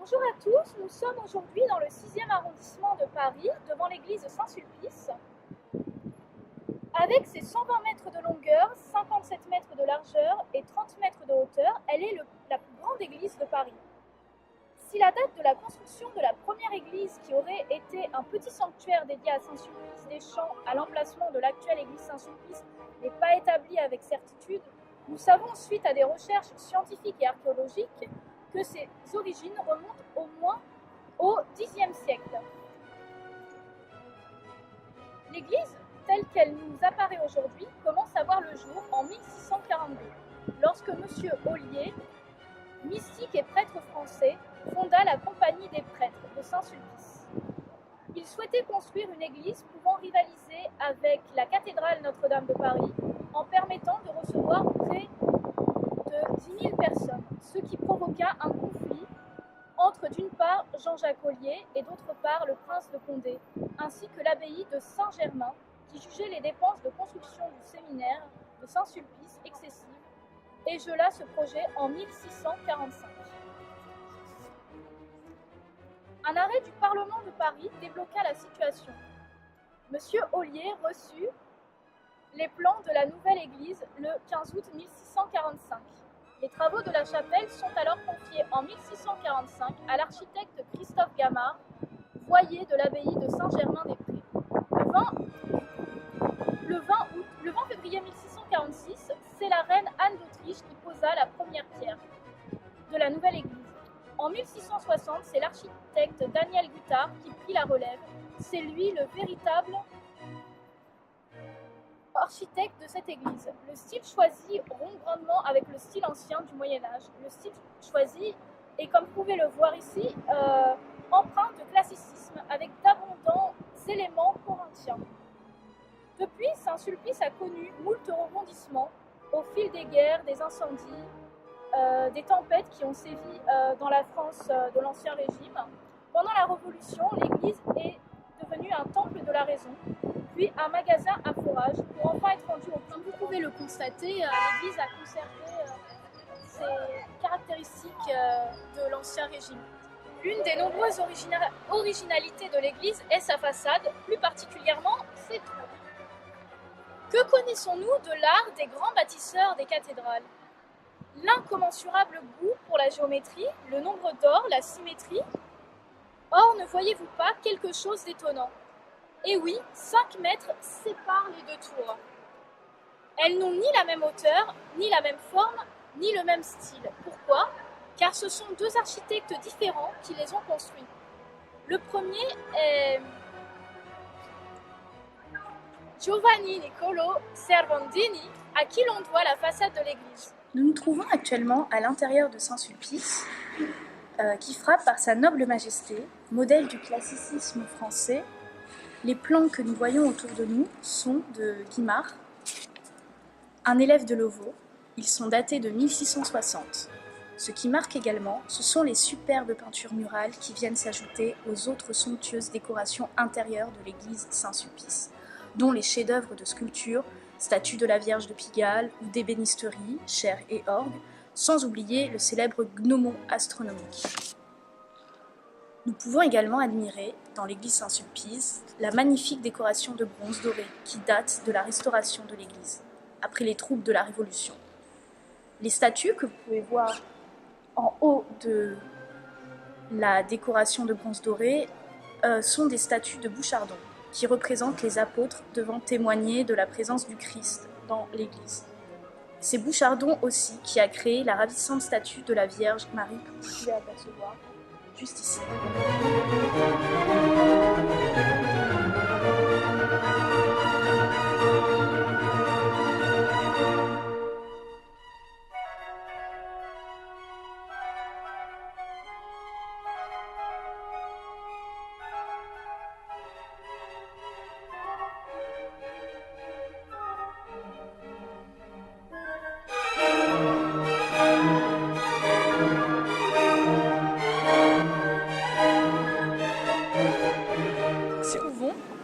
Bonjour à tous, nous sommes aujourd'hui dans le 6e arrondissement de Paris, devant l'église Saint-Sulpice. Avec ses 120 mètres de longueur, 57 mètres de largeur et 30 mètres de hauteur, elle est la plus grande église de Paris. Si la date de la construction de la première église, qui aurait été un petit sanctuaire dédié à Saint-Sulpice des Champs à l'emplacement de l'actuelle église Saint-Sulpice, n'est pas établie avec certitude, nous savons, suite à des recherches scientifiques et archéologiques, que ses origines remontent au moins au Xe siècle. L'église, telle qu'elle nous apparaît aujourd'hui, commence à voir le jour en 1642, lorsque M. Ollier, mystique et prêtre français, fonda la Compagnie des prêtres de Saint-Sulpice. Il souhaitait construire une église pouvant rivaliser avec la cathédrale Notre-Dame de Paris en permettant de recevoir près de 10 000 personnes, ce qui provoqua un conflit entre d'une part Jean-Jacques Ollier et d'autre part le prince de Condé, ainsi que l'abbaye de Saint-Germain, qui jugeait les dépenses de construction du séminaire de Saint-Sulpice excessives et gela ce projet en 1645. Un arrêt du Parlement de Paris débloqua la situation. Monsieur Ollier reçut les plans de la nouvelle église le 15 août 1645. Les travaux de la chapelle sont alors confiés en 1645 à l'architecte Christophe Gamard, voyer de l'abbaye de Saint-Germain-des-Prés. Le 20 février 1646, c'est la reine Anne d'Autriche qui posa la première pierre de la nouvelle église. En 1660, c'est l'architecte Daniel Guttard qui prit la relève. C'est lui le véritable architecte de cette église. Le style choisi rompt grandement avec le style ancien du Moyen-Âge. Le style choisi est, comme vous pouvez le voir ici, empreint de classicisme avec d'abondants éléments corinthiens. Depuis, Saint-Sulpice a connu moult rebondissements au fil des guerres, des incendies, des tempêtes qui ont sévi dans la France de l'Ancien Régime. Pendant la Révolution, l'église est devenue un temple de la raison, puis un magasin à fourrage pour enfin être rendu au point. Vous pouvez le constater, l'église a conservé ses caractéristiques de l'Ancien Régime. L'une des nombreuses originalités de l'église est sa façade, plus particulièrement ses tours. Que connaissons-nous de l'art des grands bâtisseurs des cathédrales ? L'incommensurable goût pour la géométrie, le nombre d'or, la symétrie. Or, ne voyez-vous pas quelque chose d'étonnant ? Et oui, 5 mètres séparent les deux tours. Elles n'ont ni la même hauteur, ni la même forme, ni le même style. Pourquoi ? Car ce sont deux architectes différents qui les ont construits. Le premier est Giovanni Niccolò Servandini, à qui l'on doit la façade de l'église. Nous nous trouvons actuellement à l'intérieur de Saint-Sulpice, qui frappe par sa noble majesté, modèle du classicisme français. Les plans que nous voyons autour de nous sont de Guimard, un élève de Levaux. Ils sont datés de 1660. Ce qui marque également, ce sont les superbes peintures murales qui viennent s'ajouter aux autres somptueuses décorations intérieures de l'église Saint-Sulpice, dont les chefs-d'œuvre de sculpture, statues de la Vierge de Pigalle ou d'ébénisterie, chair et orgue, sans oublier le célèbre gnomon astronomique. Nous pouvons également admirer, dans l'église Saint-Sulpice, la magnifique décoration de bronze doré qui date de la restauration de l'église, après les troubles de la Révolution. Les statues que vous pouvez voir en haut de la décoration de bronze doré sont des statues de Bouchardon, qui représentent les apôtres devant témoigner de la présence du Christ dans l'église. C'est Bouchardon aussi qui a créé la ravissante statue de la Vierge Marie que vous pouvez apercevoir juste ici.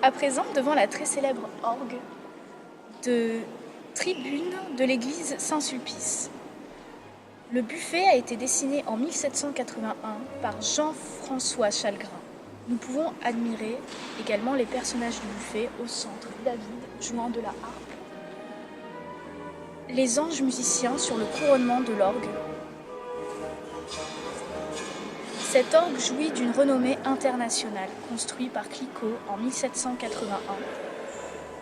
À présent, devant la très célèbre orgue de tribune de l'église Saint-Sulpice. Le buffet a été dessiné en 1781 par Jean-François Chalgrin. Nous pouvons admirer également les personnages du buffet au centre, David jouant de la harpe, les anges musiciens sur le couronnement de l'orgue. Cet orgue jouit d'une renommée internationale, construit par Clicquot en 1781.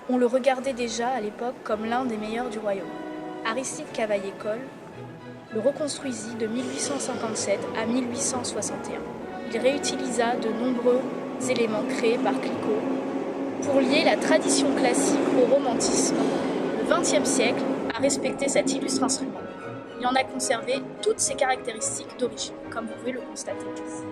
On le regardait déjà à l'époque comme l'un des meilleurs du royaume. Aristide Cavaillé-Coll le reconstruisit de 1857 à 1861. Il réutilisa de nombreux éléments créés par Clicquot pour lier la tradition classique au romantisme. Le XXe siècle a respecté cet illustre instrument. Il en a conservé toutes ses caractéristiques d'origine, comme vous pouvez le constater ici.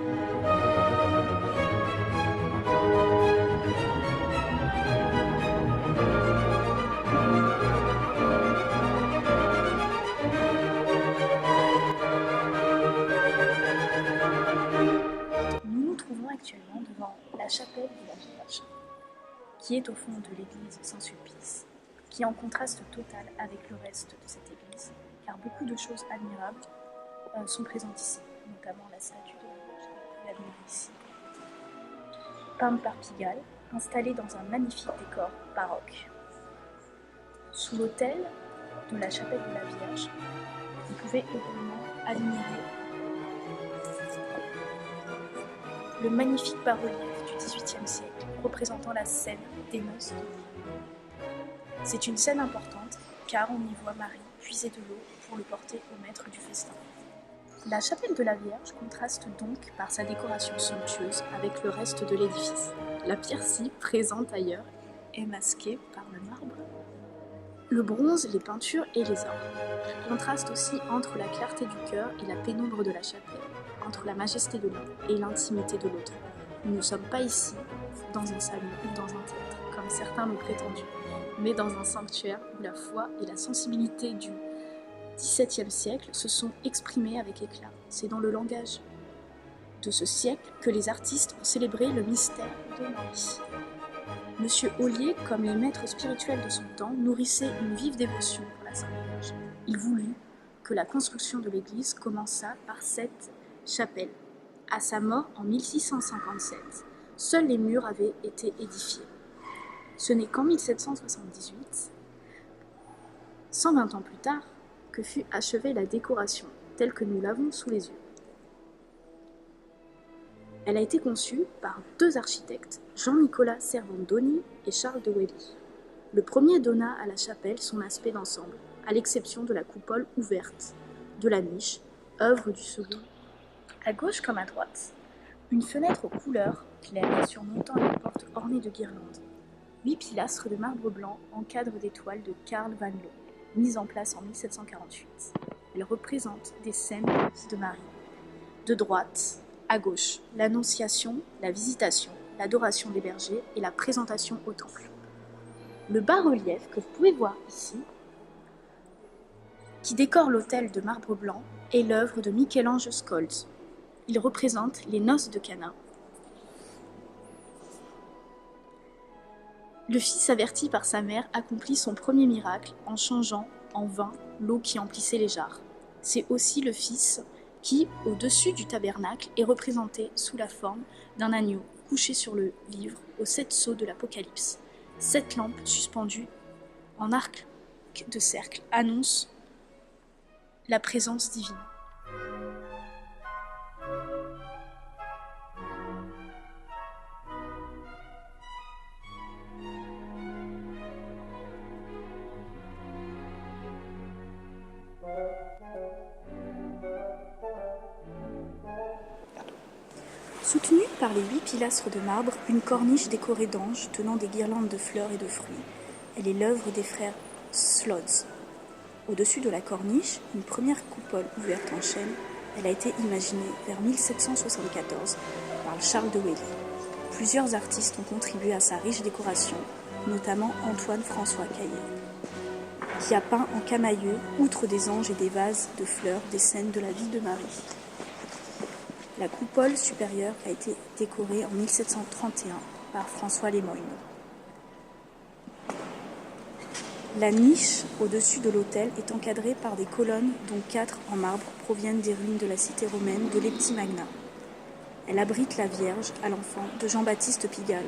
Nous nous trouvons actuellement devant la chapelle de la Vierge, qui est au fond de l'église Saint-Sulpice, qui est en contraste total avec le reste de cette église, car beaucoup de choses admirables sont présentes ici, notamment la statue de la Vierge que vous pouvez admirer ici, peinte par Pigalle, installée dans un magnifique décor baroque. Sous l'autel de la chapelle de la Vierge, vous pouvez également admirer le magnifique bas-relief du XVIIIe siècle représentant la scène des noces de l'eau. C'est une scène importante car on y voit Marie puiser de l'eau pour le porter au maître du festin. La chapelle de la Vierge contraste donc par sa décoration somptueuse avec le reste de l'édifice. La pierrerie présente ailleurs est masquée par le marbre, le bronze, les peintures et les arbres. Contraste aussi entre la clarté du cœur et la pénombre de la chapelle, entre la majesté de l'un et l'intimité de l'autre. Nous ne sommes pas ici dans un salon ou dans un théâtre, comme certains l'ont prétendu, mais dans un sanctuaire où la foi et la sensibilité du XVIIe siècle se sont exprimées avec éclat. C'est dans le langage de ce siècle que les artistes ont célébré le mystère de Marie. Monsieur Ollier, comme les maîtres spirituels de son temps, nourrissait une vive dévotion pour la Sainte Vierge. Il voulut que la construction de l'église commençât par cette chapelle. À sa mort en 1657, seuls les murs avaient été édifiés. Ce n'est qu'en 1778, 120 ans plus tard, que fut achevée la décoration, telle que nous l'avons sous les yeux. Elle a été conçue par deux architectes, Jean-Nicolas Servandoni et Charles de Welly. Le premier donna à la chapelle son aspect d'ensemble, à l'exception de la coupole ouverte de la niche, œuvre du second. À gauche comme à droite, une fenêtre aux couleurs claires surmontant une porte ornée de guirlandes. 8 pilastres de marbre blanc encadrent des toiles de Karl van Loo, mises en place en 1748. Elles représentent des scènes de la vie de Marie. De droite à gauche, l'Annonciation, la Visitation, l'adoration des bergers et la présentation au temple. Le bas-relief que vous pouvez voir ici, qui décore l'autel de marbre blanc, est l'œuvre de Michel-Ange Scholz. Il représente les noces de Cana. Le fils averti par sa mère accomplit son premier miracle en changeant en vin l'eau qui emplissait les jarres. C'est aussi le fils qui, au-dessus du tabernacle, est représenté sous la forme d'un agneau couché sur le livre aux 7 sceaux de l'Apocalypse. 7 lampes suspendues en arc de cercle annoncent la présence divine. Soutenue par les 8 pilastres de marbre, une corniche décorée d'anges tenant des guirlandes de fleurs et de fruits. Elle est l'œuvre des frères Slodz. Au-dessus de la corniche, une première coupole ouverte en chêne. Elle a été imaginée vers 1774 par Charles de Welly. Plusieurs artistes ont contribué à sa riche décoration, notamment Antoine-François Caillet, qui a peint en camailleux, outre des anges et des vases de fleurs, des scènes de la vie de Marie. La coupole supérieure a été décorée en 1731 par François Lemoyne. La niche au-dessus de l'autel est encadrée par des colonnes dont 4 en marbre proviennent des ruines de la cité romaine de Lepti Magna. Elle abrite la Vierge à l'enfant de Jean-Baptiste Pigalle.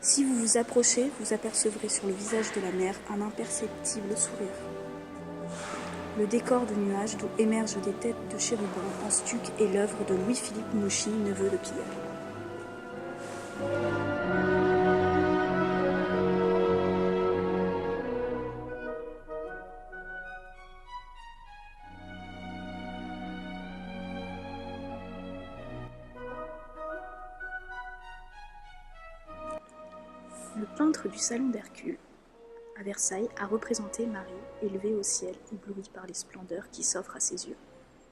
Si vous vous approchez, vous apercevrez sur le visage de la mère un imperceptible sourire. Le décor de nuages d'où émergent des têtes de chérubins en stuc est l'œuvre de Louis-Philippe Mouchy, neveu de Pigalle. Le peintre du salon d'Hercule, à Versailles, a représenté Marie élevée au ciel, éblouie par les splendeurs qui s'offrent à ses yeux.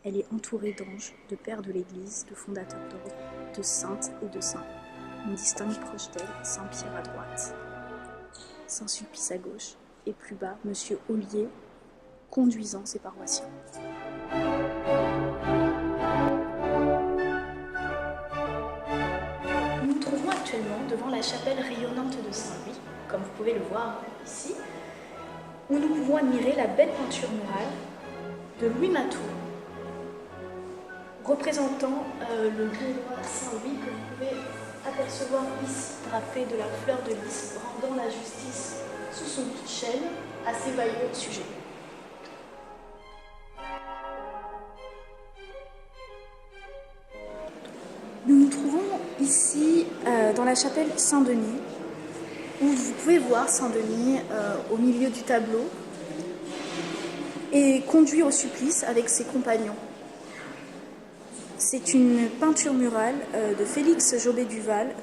Elle est entourée d'anges, de pères de l'Église, de fondateurs d'ordre, de saintes et de saints. On distingue proche d'elle Saint-Pierre à droite, Saint-Sulpice à gauche, et plus bas, Monsieur Ollier, conduisant ses paroissiens. Nous nous trouvons actuellement devant la chapelle rayonnante de Saint-Louis, comme vous pouvez le voir ici, où nous pouvons admirer la belle peinture murale de Louis Mathou, représentant le Gaulois Saint-Louis que vous pouvez apercevoir ici, drapé de la fleur de lys, rendant la justice sous son coup de chaîne à ses valeureux sujets. Nous nous trouvons ici dans la chapelle Saint-Denis, où vous pouvez voir Saint-Denis au milieu du tableau et conduit au supplice avec ses compagnons. C'est une peinture murale de Félix Jobé-Duval,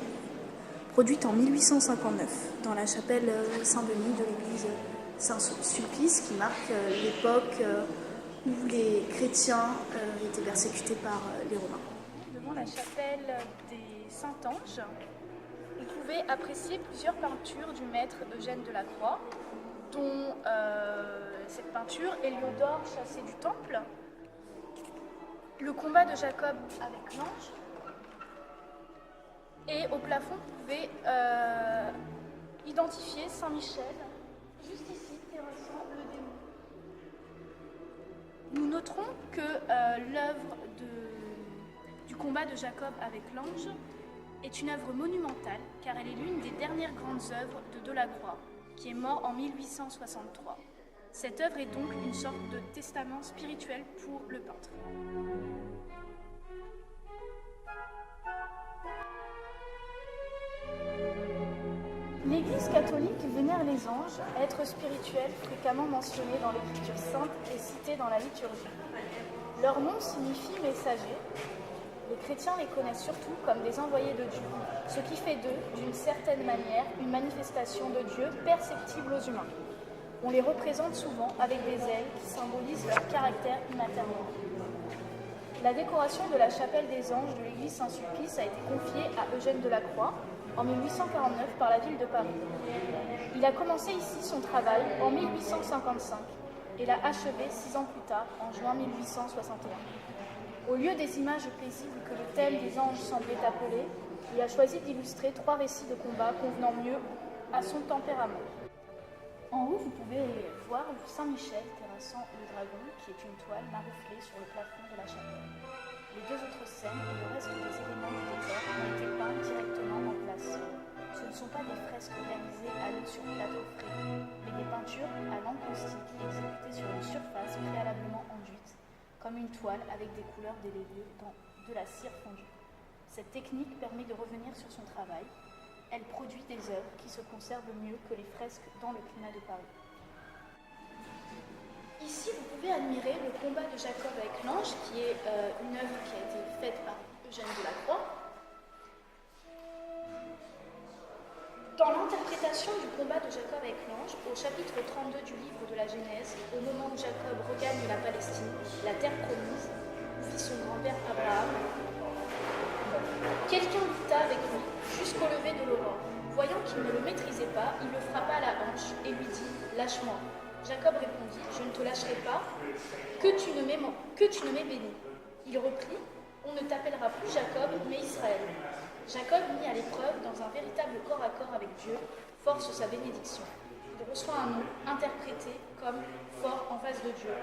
produite en 1859 dans la chapelle Saint-Denis de l'église Saint-Sulpice, qui marque l'époque où les chrétiens étaient persécutés par les Romains. Devant la chapelle des Saint-Anges, vous pouvez apprécier plusieurs peintures du maître Eugène Delacroix, dont cette peinture, Héliodore chassé du temple, le combat de Jacob avec l'ange, et au plafond, vous pouvez identifier Saint-Michel, juste ici, terrassant le démon. Nous noterons que l'œuvre du combat de Jacob avec l'ange est une œuvre monumentale, car elle est l'une des dernières grandes œuvres de Delacroix, qui est mort en 1863. Cette œuvre est donc une sorte de testament spirituel pour le peintre. L'Église catholique vénère les anges, êtres spirituels fréquemment mentionnés dans l'Écriture sainte et cités dans la liturgie. Leur nom signifie messager. Les chrétiens les connaissent surtout comme des envoyés de Dieu, ce qui fait d'eux, d'une certaine manière, une manifestation de Dieu perceptible aux humains. On les représente souvent avec des ailes qui symbolisent leur caractère immatériel. La décoration de la chapelle des anges de l'église Saint-Sulpice a été confiée à Eugène Delacroix en 1849 par la ville de Paris. Il a commencé ici son travail en 1855 et l'a achevé 6 ans plus tard, en juin 1861. Au lieu des images paisibles que le thème des anges semblait appeler, il a choisi d'illustrer 3 récits de combat convenant mieux à son tempérament. En haut, vous pouvez voir Saint-Michel terrassant le dragon, qui est une toile marouflée sur le plafond de la chapelle. Les 2 autres scènes et le reste des éléments du décor ont été peints directement en place. Ce ne sont pas des fresques réalisées à l'eau sur plateau frais, mais des peintures à l'encaustique exécutées sur une surface préalablement enduite, comme une toile avec des couleurs déléguées dans de la cire fondue. Cette technique permet de revenir sur son travail. Elle produit des œuvres qui se conservent mieux que les fresques dans le climat de Paris. Ici, vous pouvez admirer le combat de Jacob avec l'ange, qui est une œuvre qui a été faite par Eugène Delacroix. Dans l'interprétation du combat de Jacob avec l'ange, au chapitre 32 du livre de la Genèse, au moment où Jacob regagne la Palestine, la terre promise, où vit son grand-père Abraham, quelqu'un lutta avec lui jusqu'au lever de l'aurore. Voyant qu'il ne le maîtrisait pas, il le frappa à la hanche et lui dit « Lâche-moi ». Jacob répondit « Je ne te lâcherai pas, que tu ne m'aies béni ». Il reprit « On ne t'appellera plus Jacob, mais Israël, Jacob, mis à l'épreuve dans un véritable corps à corps avec Dieu, force sa bénédiction. Il reçoit un nom interprété comme fort en face de Dieu,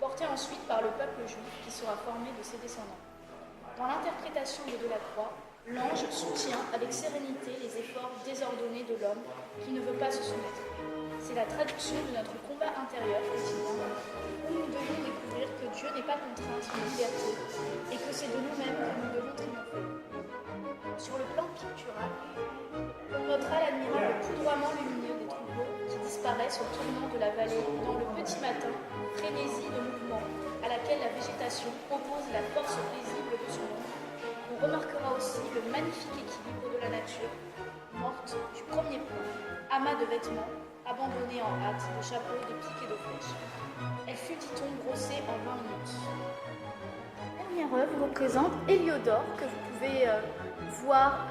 porté ensuite par le peuple juif qui sera formé de ses descendants. Dans l'interprétation de la croix, l'ange soutient avec sérénité les efforts désordonnés de l'homme qui ne veut pas se soumettre. C'est la traduction de notre combat intérieur quotidien, où nous devons découvrir que Dieu n'est pas contraint sur nos libertés et que c'est de nous-mêmes que nous devons triompher. Sur le plan pictural, on notera l'admirable poudroiement lumineux des troupeaux qui disparaissent au tournant de la vallée dans le petit matin, frénésie de mouvement à laquelle la végétation oppose la force paisible de son ombre. On remarquera aussi le magnifique équilibre de la nature, morte du premier plan, amas de vêtements, abandonnés en hâte, de chapeaux, de piques et de flèches. Elle fut, dit-on, brossée en 20 minutes. La dernière œuvre représente Héliodore, que vous pouvez voir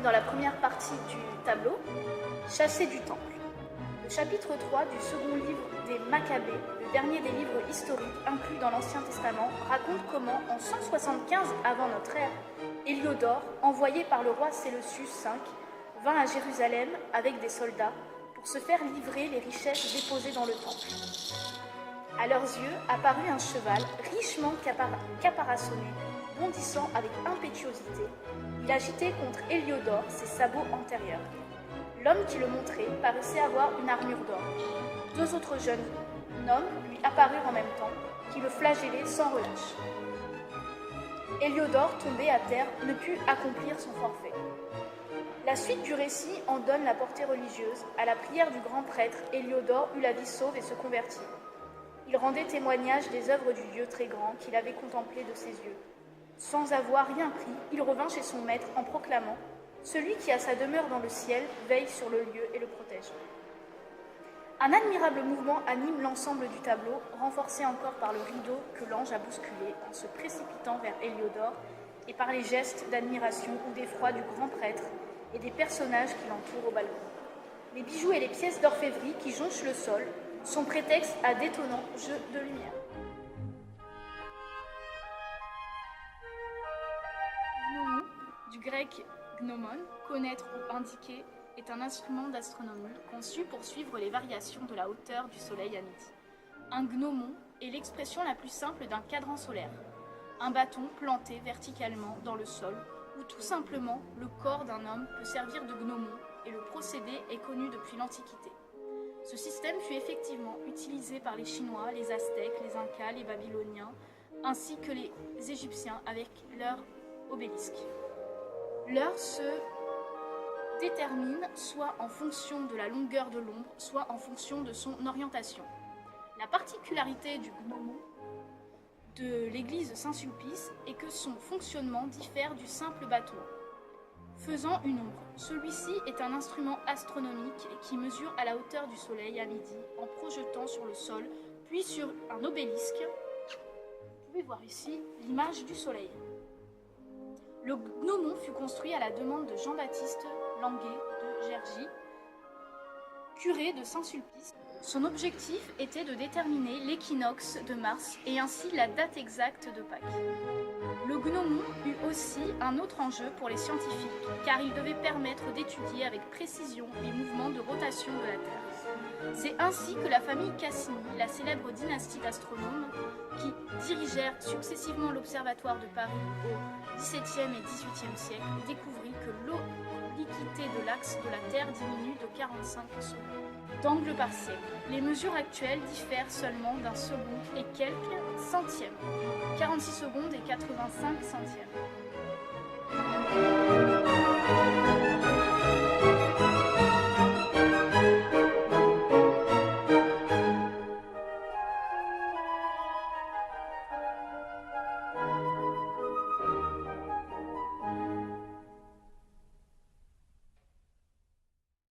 dans la première partie du tableau, chassé du temple. Le chapitre 3 du second livre des Maccabées, le dernier des livres historiques inclus dans l'Ancien Testament, raconte comment, en 175 avant notre ère, Héliodore, envoyé par le roi Séleucus V, vint à Jérusalem avec des soldats pour se faire livrer les richesses déposées dans le temple. À leurs yeux apparut un cheval richement caparaçonné, bondissant avec impétuosité. Il agitait contre Héliodore ses sabots antérieurs. L'homme qui le montrait paraissait avoir une armure d'or. Deux autres jeunes hommes lui apparurent en même temps, qui le flagellaient sans relâche. Héliodore, tombé à terre, ne put accomplir son forfait. La suite du récit en donne la portée religieuse. À la prière du grand prêtre, Héliodore eut la vie sauve et se convertit. Il rendait témoignage des œuvres du Dieu très grand qu'il avait contemplé de ses yeux. Sans avoir rien pris, il revint chez son maître en proclamant « Celui qui a sa demeure dans le ciel veille sur le lieu et le protège ». Un admirable mouvement anime l'ensemble du tableau, renforcé encore par le rideau que l'ange a bousculé en se précipitant vers Héliodore et par les gestes d'admiration ou d'effroi du grand prêtre et des personnages qui l'entourent au balcon. Les bijoux et les pièces d'orfèvrerie qui jonchent le sol sont prétexte à d'étonnants jeux de lumière. Gnomon, du grec gnomon, connaître ou indiquer, est un instrument d'astronomie conçu pour suivre les variations de la hauteur du soleil à midi. Un gnomon est l'expression la plus simple d'un cadran solaire, un bâton planté verticalement dans le sol, ou tout simplement le corps d'un homme peut servir de gnomon, et le procédé est connu depuis l'Antiquité. Ce système fut effectivement utilisé par les Chinois, les Aztèques, les Incas, les Babyloniens, ainsi que les Égyptiens avec leurs obélisques. L'heure se détermine soit en fonction de la longueur de l'ombre, soit en fonction de son orientation. La particularité du gnomon de l'église Saint-Sulpice est que son fonctionnement diffère du simple bâton. Faisant une ombre, celui-ci est un instrument astronomique qui mesure à la hauteur du soleil à midi en projetant sur le sol, puis sur un obélisque. Vous pouvez voir ici l'image du soleil. Le gnomon fut construit à la demande de Jean-Baptiste Languet de Gergy, curé de Saint-Sulpice. Son objectif était de déterminer l'équinoxe de Mars et ainsi la date exacte de Pâques. Le gnomon eut aussi un autre enjeu pour les scientifiques, car il devait permettre d'étudier avec précision les mouvements de rotation de la Terre. C'est ainsi que la famille Cassini, la célèbre dynastie d'astronomes, qui dirigèrent successivement l'Observatoire de Paris au XVIIe et XVIIIe siècle, découvrit que l'obliquité de l'axe de la Terre diminue de 45 d'angle par siècle. Les mesures actuelles diffèrent seulement d'un second et quelques centièmes, 46 secondes et 85 centièmes.